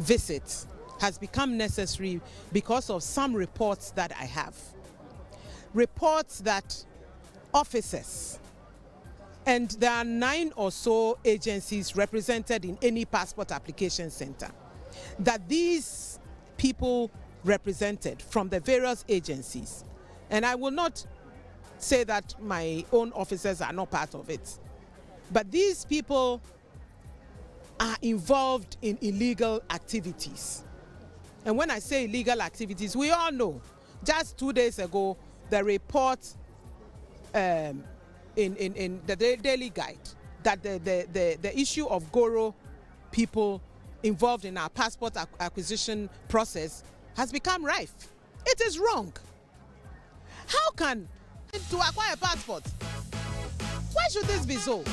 visit has become necessary because of some reports that I have. Reports that officers, and there are 9 or so agencies represented in any passport application center, that these people represented from the various agencies, and I will not say that my own officers are not part of it, but these people are involved in illegal activities. And when I say illegal activities, we all know, just 2 days ago, the report in the Daily Guide that the issue of Goro people involved in our passport acquisition process has become rife. It is wrong. How can to acquire a passport? Why should this be so?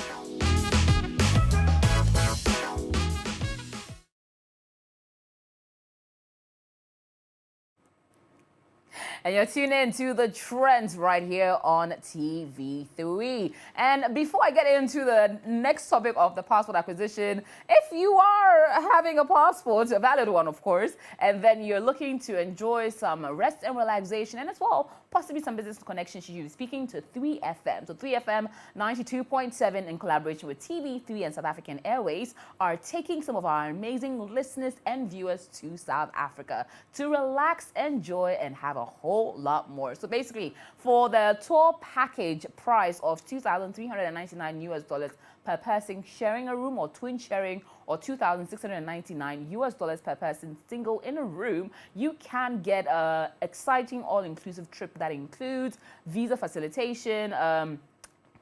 And you're tuned in to The Trends right here on TV3. And before I get into the next topic of the passport acquisition, if you are having a passport, a valid one of course, and then you're looking to enjoy some rest and relaxation, and as well possibly some business connections, you should be speaking to 3FM. So 3FM 92.7 in collaboration with TV3 and South African Airways are taking some of our amazing listeners and viewers to South Africa to relax, enjoy, and have a whole lot more. So basically, for the tour package price of $2,399 per person sharing a room, or twin sharing, or $2,699 per person single in a room, you can get a exciting all-inclusive trip that includes visa facilitation,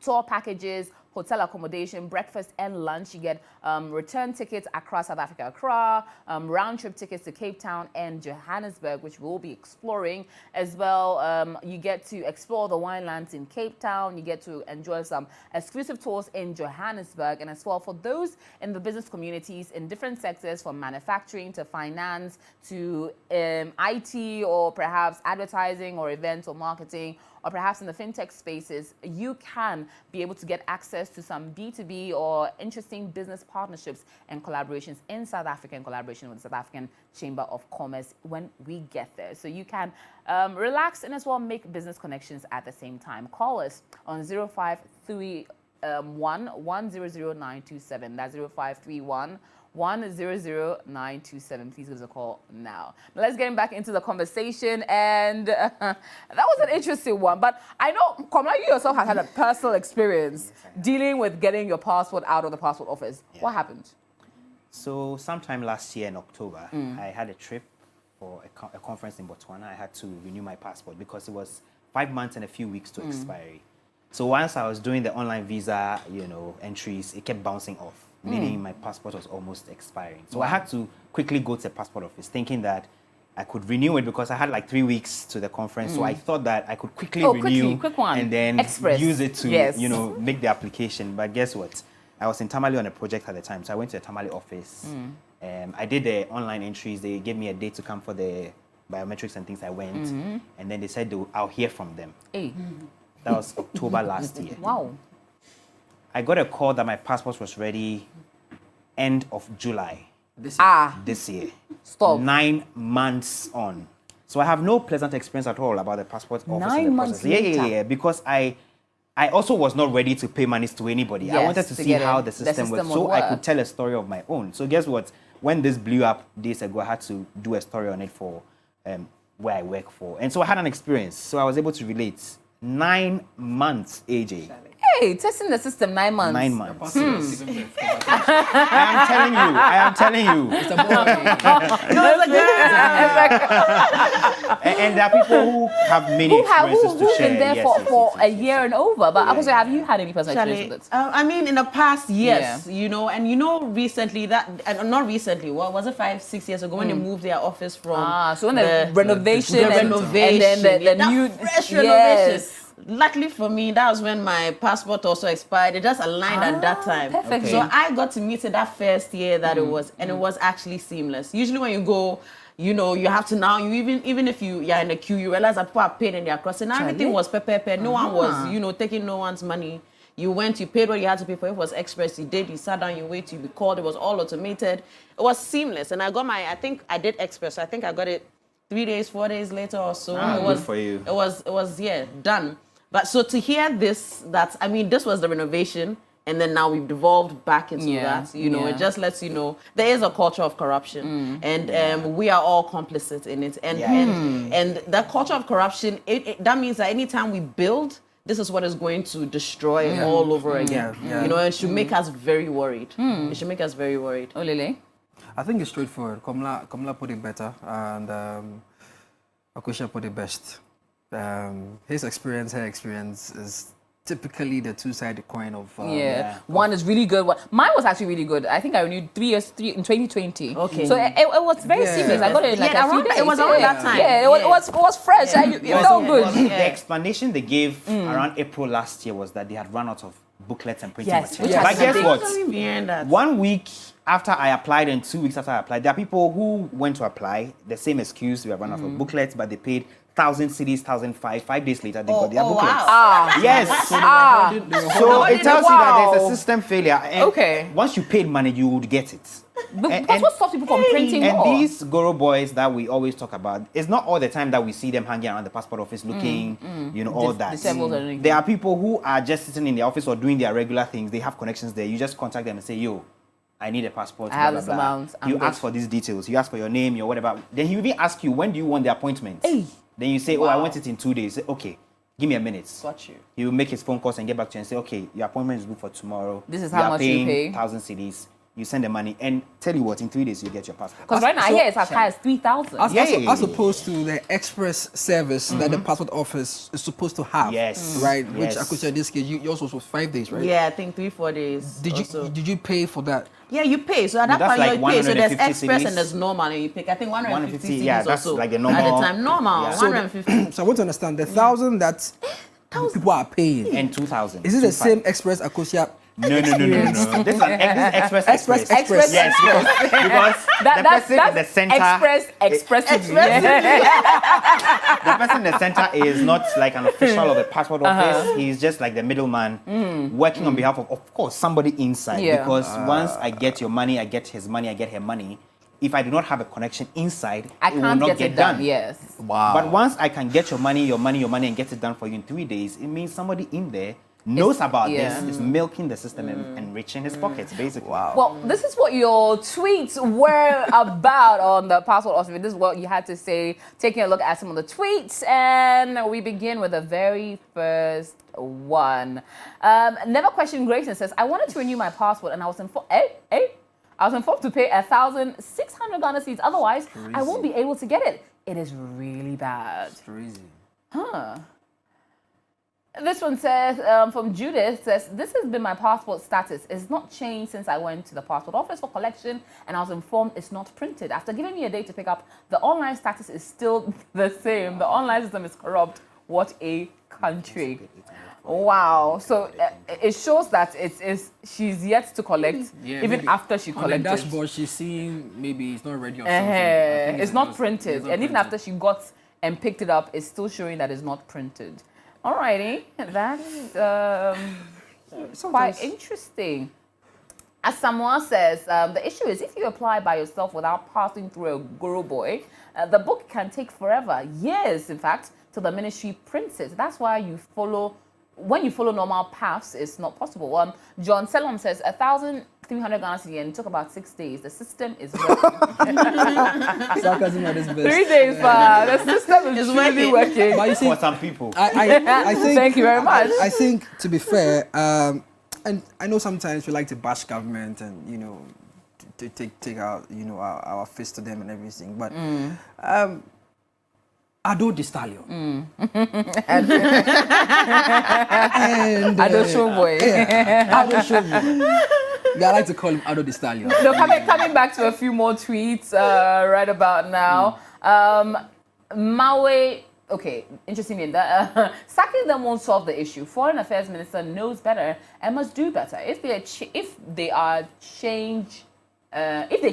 tour packages, hotel accommodation, breakfast and lunch. You get return tickets across South Africa, Accra, round-trip tickets to Cape Town and Johannesburg, which we'll be exploring as well. You get to explore the winelands in Cape Town. You get to enjoy some exclusive tours in Johannesburg. And as well, for those in the business communities in different sectors, from manufacturing to finance to IT, or perhaps advertising or events or marketing, or perhaps in the fintech spaces, you can be able to get access to some B2B or interesting business partnerships and collaborations in South Africa in collaboration with the South African Chamber of Commerce when we get there. So you can relax and as well make business connections at the same time. Call us on 0531 100927. That's 0531 100927. Please give us a call now. Let's get back into the conversation, and that was an interesting one. But I know, Komla, you yourself have had a personal experience dealing with getting your passport out of the passport office. Yeah. What happened? So sometime last year in October, I had a trip for a conference in Botswana. I had to renew my passport because it was 5 months and a few weeks to expiry. So once I was doing the online visa, entries, it kept bouncing off, meaning my passport was almost expiring. So I had to quickly go to the passport office thinking that I could renew it because I had like 3 weeks to the conference. So I thought that I could quickly renew and then use it to, make the application. But guess what? I was in Tamale on a project at the time. So I went to the Tamale office. I did the online entries. They gave me a date to come for the biometrics and things. I went. And then they said I'll hear from them. That was October last year. Wow. I got a call that my passport was ready end of July. This year. Stop. 9 months on. So I have no pleasant experience at all about the passport office. 9 months later. Yeah. Because I also was not ready to pay monies to anybody. I wanted to see how the system works, so I could tell a story of my own. So guess what? When this blew up days ago, I had to do a story on it for where I work for. And so I had an experience. So I was able to relate. 9 months, AJ. Hey, testing the system 9 months. 9 months. I am telling you. It's a boy. And there are people who have many experiences to share. Who've been there for a year and over. But also, have you had any personal experience with it? I mean, in the past, yes. Recently not recently. What was it? 5-6 years ago when they moved their office from. So when the renovation, and then the new fresh renovation. Yes. Luckily for me, that was when my passport also expired. It just aligned at that time. Perfect. So I got to meet it that first year that it was, and it was actually seamless. Usually when you go, you have to now, even if you're in the queue, you realize that people are paid and they're crossing. Everything was prepared. No one was, taking no one's money. You went, you paid what you had to pay for. It was express. You did. You sat down. You waited. You be called. It was all automated. It was seamless. And I got my. I think I did express. I think I got it 3 days, 4 days later or so. Ah, it was good for you. It was done. But so to hear this, this was the renovation. And then now we've devolved back into that. It just lets you know there is a culture of corruption, and we are all complicit in it. And that culture of corruption, that means that anytime we build, this is what is going to destroy it all over again. It should make us very worried. It should make us very worried. Oh, Lily? I think it's straightforward. Kamla put it better, and Akusha put it best. His experience, her experience is typically the two-sided coin of one is really good. Mine was actually really good. I think I renewed 3 years in 2020. Okay, so it was very seamless. I got it in like a few days. It was around that time. Yeah, it was fresh. It felt good. The explanation they gave around April last year was that they had run out of booklets and printing materials. But guess what? 1 week after I applied and 2 weeks after I applied, there are people who went to apply, the same excuse, we have run out of booklets, but they paid 1,000 cedis, 1,005. 5 days later, they got their booklets. Wow. Yes. So it tells you that there's a system failure. And once you paid money, you would get it. That's what stops people from printing more. And these Goro boys that we always talk about, it's not all the time that we see them hanging around the passport office looking, all that. There are people who are just sitting in the office or doing their regular things. They have connections there. You just contact them and say, yo, I need a passport. I have this amount. You ask for these details. You ask for your name, your whatever. Then he will even ask you, when do you want the appointment? Then you say, I want it in 2 days. Say, okay, give me a minute. Got you. He will make his phone calls and get back to you and say, okay, your appointment is booked for tomorrow. This is how much you pay. 1,000 cedis. You send the money and tell you what, in 3 days you get your passport. Because right now, it's as high as 3,000. As opposed to the express service that the passport office is supposed to have. Yes. Right? Which, Akusha, in this case, yours was 5 days, right? Yeah, I think 3-4 days. Did you pay for that? Yeah, you pay. So at that point, like you pay. So there's express cedis. and there's normal, and you pick. I think 150 cedis yeah, that's also like the normal. At the time, normal. Yeah. 150. So I want to understand the 1,000 that people are paying. And 2,000. Is it the same express Akusha? No. This is an express. Yes, because the person in the center. Express. The person in the center is not like an official of the passport office. He's just like the middleman working on behalf of course, somebody inside. Yeah. Because once I get your money, I get his money, I get her money. If I do not have a connection inside, I it will can't not get it done. Yes. Wow. But once I can get your money, and get it done for you in 3 days, it means somebody in there knows about this, is milking the system and enriching his pockets, basically. Wow. Well, this is what your tweets were about on the passport office. This is what you had to say, taking a look at some of the tweets. And we begin with the very first one. Never Question Grayson says, I wanted to renew my passport and I was informed, I was informed to pay 1,600 Ghana cedis. Otherwise, I won't be able to get it. It is really bad. It's crazy. This one says, from Judith, says, this has been my passport status. It's not changed since I went to the passport office for collection and I was informed it's not printed. After giving me a date to pick up, the online status is still the same. The online system is corrupt. What a country. Wow. So it shows that she's yet to collect, even after she collected. On the dashboard, she's seeing maybe it's not ready or something. It's not printed. And even after she got and picked it up, it's still showing that it's not printed. Alrighty, that's quite interesting. As Samoa says, the issue is if you apply by yourself without passing through a Guru boy, the book can take forever, years in fact, till the ministry prints it. That's why when you follow normal paths, it's not possible. John Selom says 1,300 Ghana cedis and it took about 6 days. The system is working. Sarcasm at its best. 3 days, the system is really working. But you see, for some people. I think, thank you very much. I think, to be fair, and I know sometimes we like to bash government and, to take out, our fist to them and everything. But Ado Di Stallion. And Ado Showboy. Ado Showboy. I like to call him Ado Di Stallion. So coming back to a few more tweets right about now. Maui, okay, interesting name. Sacking them won't solve the issue. Foreign Affairs Minister knows better and must do better. If they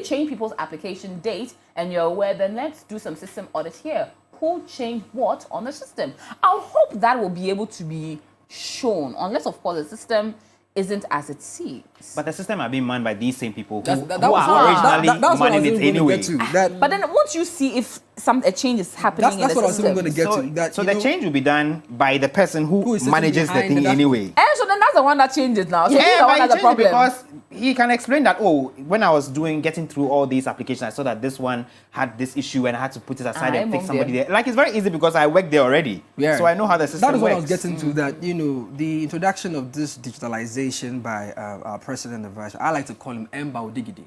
change people's application date and you're aware, then let's do some system audit here. Who changed what on the system? I hope that will be able to be shown, unless, of course, the system isn't as it seems. But the system are being manned by these same people who, That's who what are originally that's what I manning was it even gonna anyway. get to. That, But then won't you see if a change is happening that's in what the I was even system? going to get to. That, So you the know, change will be done by the person who is sitting manages the behind thing the dashboard. anyway. And so then that's the one that changes now. So he's the but one he that's the changed it problem. because he can explain that, oh, when I was getting through all these applications, I saw that this one had this issue and I had to put it aside and pick somebody there. Like, it's very easy because I worked there already. Yeah. So I know how the system That is works. what I was getting to, that, you know, the introduction of this digitalization by our president and vice, I like to call him Mbao Digidi.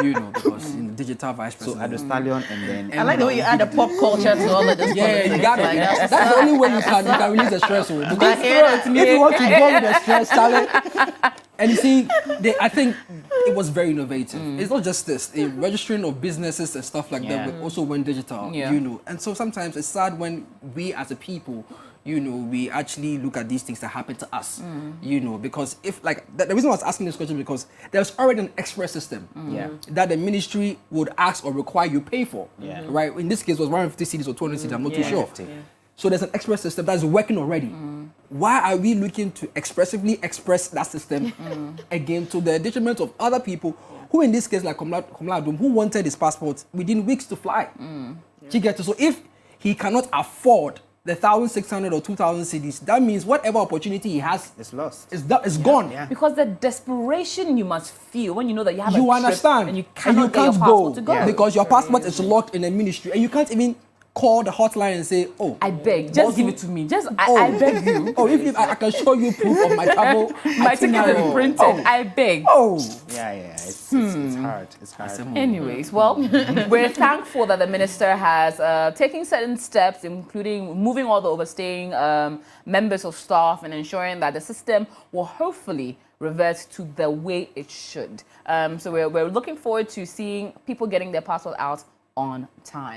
You know, because in the digital vice So president. Ado Stallion and then... I like the way you add a pop culture to all of this. Yeah, you got Like, it. That's the only way you can release the stress. Because I hear that. if you want to go with the stress, Charlie, and you see, I think it was very innovative. It's not just this, the registering of businesses and stuff like that, but also went digital, Yeah. you know. And so sometimes it's sad when we as a people, you know, we actually look at these things that happen to us, you know, because if, like, the reason I was asking this question because there's already an express system Yeah. that the ministry would ask or require you pay for, Yeah. right? In this case, it was 150 cities or 200 cities, I'm not too sure. 150. So there's an express system that's working already. Why are we looking to expressively express that system again to the detriment of other people who, in this case, like Komla Adum, who wanted his passport within weeks to fly? Do you get it? So if he cannot afford the 1,600 or 2,000 cities, that means whatever opportunity he has It's lost. is gone. Yeah. Because the desperation you must feel when you know that you have a You trip understand? and you cannot get your can't passport to go. Yeah. because your passport is locked in a ministry and you can't even call the hotline and say, oh, I beg, just give it to me. I beg you. Oh, if I can show you proof of my travel My ticket itinerary. is printed. I beg. Oh, Yeah. It's hard. It's hard. Anyways, well, we're thankful that the minister has taken certain steps, including moving all the overstaying members of staff and ensuring that the system will hopefully revert to the way it should. So we're looking forward to seeing people getting their passport out on time.